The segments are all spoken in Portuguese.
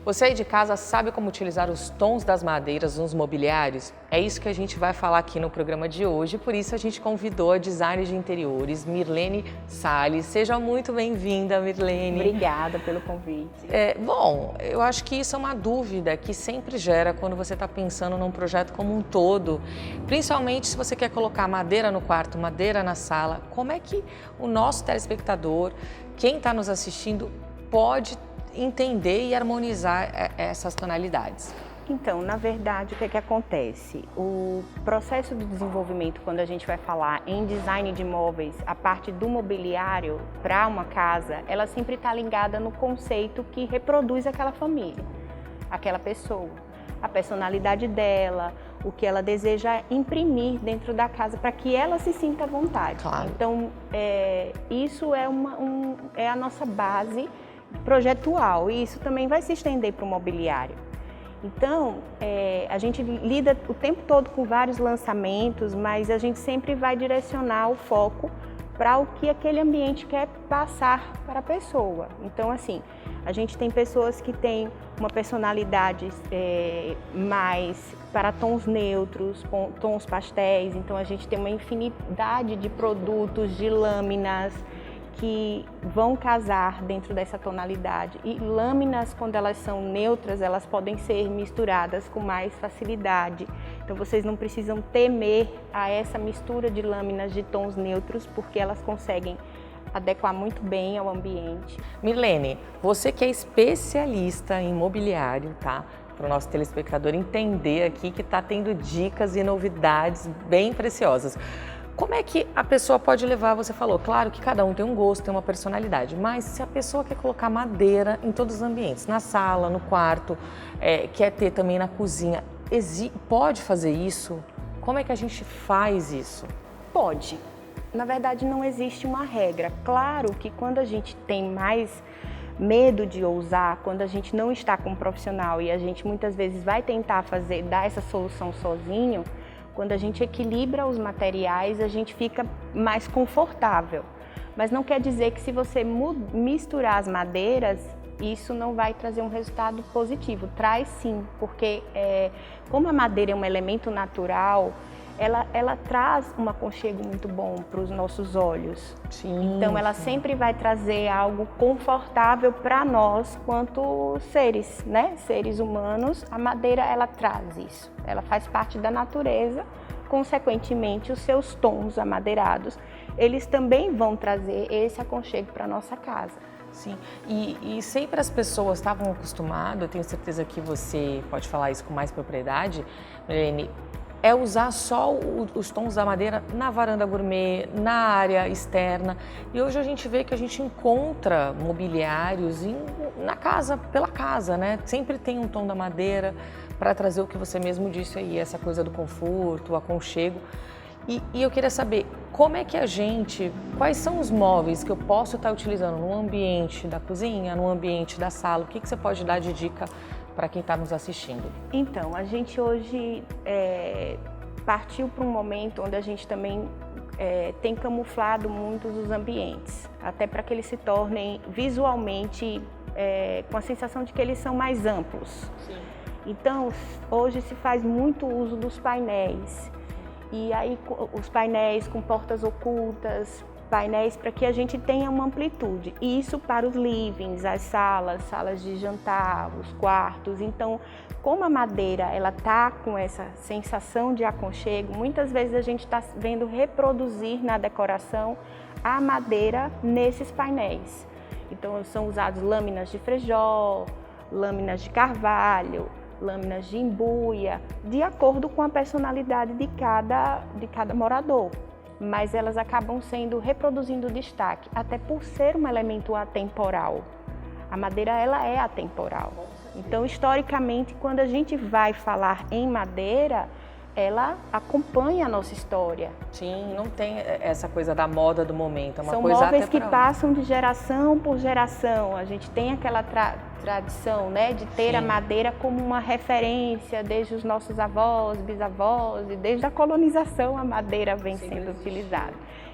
Você aí de casa sabe como utilizar os tons das madeiras nos mobiliários? É isso que a gente vai falar aqui no programa de hoje, por isso a gente convidou a designer de interiores, Mirlene Salles. Seja muito bem-vinda, Mirlene. Obrigada pelo convite. Bom, eu acho que isso é uma dúvida que sempre gera quando você está pensando num projeto como um todo, principalmente se você quer colocar madeira no quarto, madeira na sala. Como é que o nosso telespectador, quem está nos assistindo, pode entender e harmonizar essas tonalidades? Então, na verdade, o que é que acontece? O processo de desenvolvimento, quando a gente vai falar em design de móveis, a parte do mobiliário para uma casa, ela sempre está ligada no conceito que reproduz aquela família, aquela pessoa, a personalidade dela, o que ela deseja imprimir dentro da casa para que ela se sinta à vontade. Claro. Então, isso é a nossa base projetual e isso também vai se estender para o mobiliário. Então, a gente lida o tempo todo com vários lançamentos, mas a gente sempre vai direcionar o foco para o que aquele ambiente quer passar para a pessoa. Então, assim, a gente tem pessoas que têm uma personalidade mais para tons neutros, tons pastéis, então a gente tem uma infinidade de produtos, de lâminas, que vão casar dentro dessa tonalidade. E lâminas, quando elas são neutras, elas podem ser misturadas com mais facilidade. Então vocês não precisam temer a essa mistura de lâminas de tons neutros, porque elas conseguem adequar muito bem ao ambiente. Mirlene, você que é especialista em mobiliário, tá? Para o nosso telespectador entender aqui que está tendo dicas e novidades bem preciosas. Como é que a pessoa pode levar? Você falou, claro que cada um tem um gosto, tem uma personalidade, mas se a pessoa quer colocar madeira em todos os ambientes, na sala, no quarto, quer ter também na cozinha, pode fazer isso? Como é que a gente faz isso? Pode. Na verdade, não existe uma regra. Claro que quando a gente tem mais medo de ousar, quando a gente não está com um profissional e a gente muitas vezes vai tentar dar essa solução sozinho, quando a gente equilibra os materiais, a gente fica mais confortável. Mas não quer dizer que se você misturar as madeiras, isso não vai trazer um resultado positivo. Traz sim, porque como a madeira é um elemento natural, ela traz um aconchego muito bom para os nossos olhos. Sim, então ela sempre vai trazer algo confortável para nós quanto seres, né? Seres humanos. A madeira ela traz isso, ela faz parte da natureza, consequentemente os seus tons amadeirados, eles também vão trazer esse aconchego para a nossa casa. Sim, e sempre as pessoas estavam acostumadas, eu tenho certeza que você pode falar isso com mais propriedade, Mirlene, usar só os tons da madeira na varanda gourmet, na área externa. E hoje a gente vê que a gente encontra mobiliários na casa, pela casa, né? Sempre tem um tom da madeira para trazer o que você mesmo disse aí, essa coisa do conforto, o aconchego. E eu queria saber, como é que quais são os móveis que eu posso estar utilizando no ambiente da cozinha, no ambiente da sala? O que você pode dar de dica para quem está nos assistindo? Então, a gente hoje partiu para um momento onde a gente também tem camuflado muitos os ambientes, até para que eles se tornem visualmente com a sensação de que eles são mais amplos. Sim. Então, hoje se faz muito uso dos painéis, e aí os painéis com portas ocultas, painéis para que a gente tenha uma amplitude. E isso para os livings, as salas de jantar, os quartos. Então, como a madeira ela tá com essa sensação de aconchego, muitas vezes a gente está vendo reproduzir na decoração a madeira nesses painéis. Então, são usados lâminas de frejó, lâminas de carvalho, lâminas de embuia, de acordo com a personalidade de cada morador. Mas elas acabam reproduzindo destaque, até por ser um elemento atemporal. A madeira ela é atemporal. Então, historicamente, quando a gente vai falar em madeira, ela acompanha a nossa história. Sim, não tem essa coisa da moda do momento, é uma São coisa móveis que atemporal. passam de geração por geração. A gente tem aquela tradição, né, de ter Sim. a madeira como uma referência desde os nossos avós, bisavós, e desde a colonização a madeira vem sendo utilizada.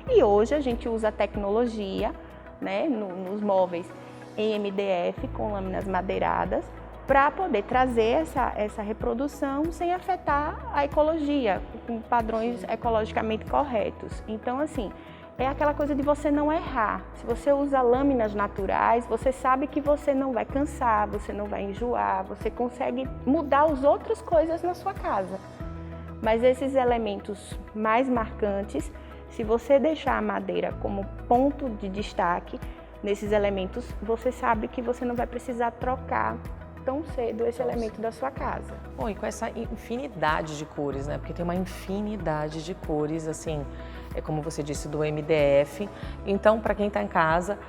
E hoje a gente usa a tecnologia, né, nos móveis em MDF com lâminas madeiradas para poder trazer essa reprodução sem afetar a ecologia, com padrões ecologicamente corretos. Então, assim, é aquela coisa de você não errar. Se você usa lâminas naturais, você sabe que você não vai cansar, você não vai enjoar, você consegue mudar as outras coisas na sua casa. Mas esses elementos mais marcantes, se você deixar a madeira como ponto de destaque nesses elementos, você sabe que você não vai precisar trocar tão cedo esse elemento da sua casa. Bom, e com essa infinidade de cores, né? Porque tem uma infinidade de cores, assim, é como você disse, do MDF. Então, para quem está em casa,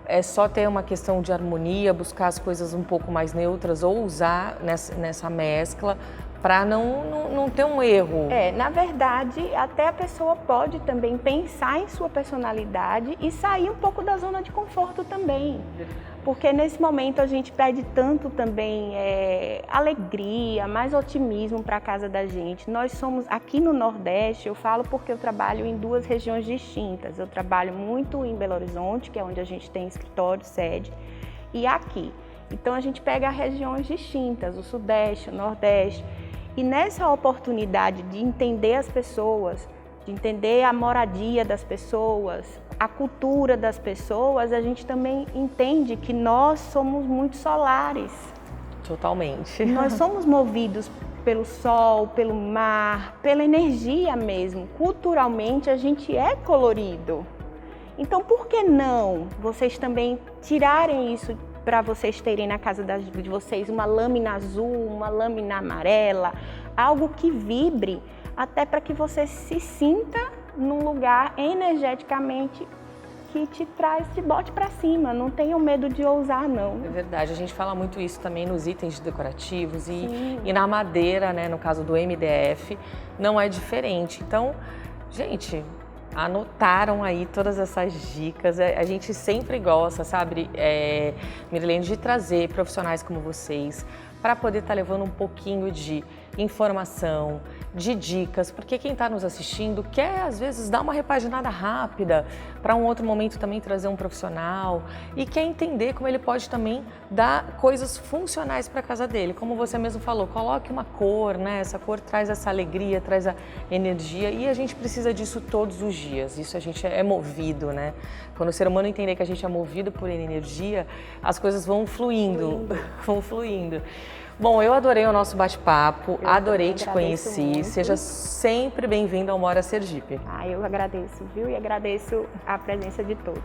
é só ter uma questão de harmonia, buscar as coisas um pouco mais neutras ou usar nessa mescla para não ter um erro. Na verdade, até a pessoa pode também pensar em sua personalidade e sair um pouco da zona de conforto também. Porque nesse momento a gente pede tanto também alegria, mais otimismo para a casa da gente. Nós somos, aqui no Nordeste, eu falo porque eu trabalho em 2 regiões distintas. Eu trabalho muito em Belo Horizonte, que é onde a gente tem escritório, sede, e aqui. Então a gente pega regiões distintas, o Sudeste, o Nordeste. E nessa oportunidade de entender as pessoas, de entender a moradia das pessoas, a cultura das pessoas, a gente também entende que nós somos muito solares. Totalmente. Nós somos movidos pelo sol, pelo mar, pela energia mesmo. Culturalmente a gente é colorido. Então por que não vocês também tirarem isso para vocês terem na casa de vocês uma lâmina azul, uma lâmina amarela, algo que vibre, até para que você se sinta num lugar energeticamente que te bote para cima, não tenham medo de ousar, não. É verdade, a gente fala muito isso também nos itens decorativos e na madeira, né, no caso do MDF, não é diferente. Então, gente, anotaram aí todas essas dicas, a gente sempre gosta, sabe, Mirilene, de trazer profissionais como vocês para poder estar levando um pouquinho de informação, de dicas, porque quem está nos assistindo quer, às vezes, dar uma repaginada rápida para um outro momento também trazer um profissional e quer entender como ele pode também dar coisas funcionais para a casa dele. Como você mesmo falou, coloque uma cor, né? Essa cor traz essa alegria, traz a energia e a gente precisa disso todos os dias. Isso a gente é movido, né? Quando o ser humano entender que a gente é movido por energia, as coisas vão fluindo. Vão fluindo. Bom, eu adorei o nosso bate-papo, adorei te conhecer. Muito. Seja sempre bem-vindo ao Mora Sergipe. Eu agradeço, viu? E agradeço a presença de todos.